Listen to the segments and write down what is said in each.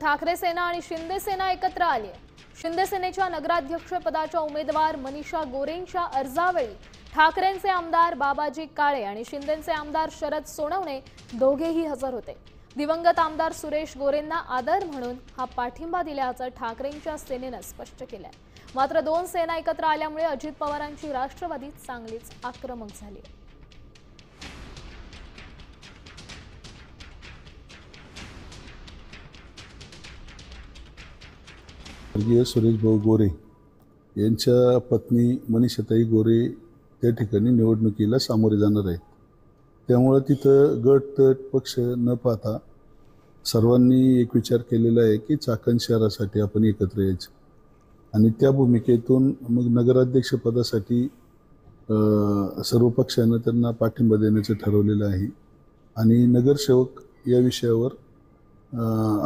ठाकरे सेना आणि शिंदे सेना एकत्र आली आहे। शिंदे सेनेच्या नगराध्यक्ष पदाच्या उमेदवार मनीषा गोरेंच्या अर्जावेळी ठाकरेंचे आमदार बाबाजी काळे आणि शिंदेचे आमदार शरद सोनवणे दोघेही हजर होते। दिवंगत आमदार सुरेश गोरेंना आदर म्हणून हा पाठिंबा दिल्याचं ठाकरेंच्या सेनेनं स्पष्ट केलंय। मात्र दोन सेना एकत्र आल्यामुळे अजित पवारांची राष्ट्रवादी चांगलीच आक्रमक झाली आहे। स्वर्गीय सुरेश भाऊ गोरे यांच्या पत्नी मनीषाताई गोरे त्या ठिकाणी निवडणुकीला सामोरे जाणार आहेत। त्यामुळे तिथं गट तट पक्ष न पाहता सर्वांनी एक विचार केलेला आहे की चाकण शहरासाठी आपण एकत्र यायचं आणि त्या भूमिकेतून मग नगराध्यक्ष पदासाठी सर्व पक्षांना त्यांना पाठिंबा देण्याचं ठरवलेलं आहे। आणि नगरसेवक या विषयावर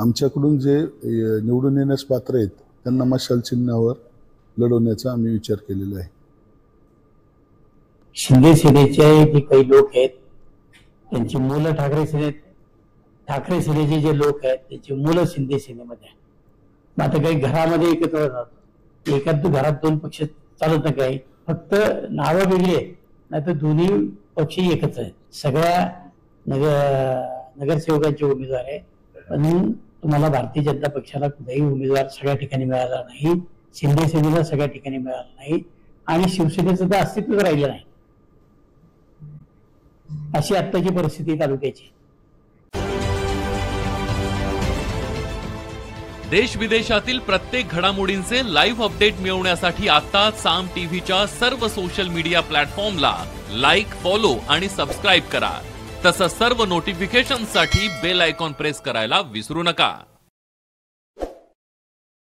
आमच्याकडून जे निवडून येण्यास पात्र आहेत त्यांना मशाल चिन्हावर लढवण्याचा आम्ही विचार केलेला आहे। शिंदे सेनेचे जे काही लोक आहेत त्यांची मुलं ठाकरे सेनेचे जे लोक आहेत त्यांची मुलं शिंदे सेनेमध्ये आहेत। मग आता काही घरामध्ये एकत्र होतात, एकाच घरात दोन पक्ष चालत नाही, काही फक्त नावं वेगळी आहेत, नाही तर दोन्ही पक्ष एकच आहेत। सगळ्या नगरसेवकांचे उमेदवार आहे, पण तुम्हाला भारतीय जनता पक्षाला कुठेही उमेदवार सगळ्या ठिकाणी मिळाला नाही, शिंदे सेनेला सगळ्या ठिकाणी मिळाला नाही आणि शिवसेनेचं तर अस्तित्वच राहिलं नाही। अशी आत्ताची परिस्थिती तालुक्याची। देश विदेशातील प्रत्येक घडामोडींचे लाईव्ह अपडेट मिळवण्यासाठी आता साम टीव्हीच्या सर्व सोशल मीडिया प्लॅटफॉर्मला लाईक, फॉलो आणि सबस्क्राईब करा। तसंच सर्व नोटिफिकेशनसाठी बेल आयकॉन प्रेस करायला विसरू नका।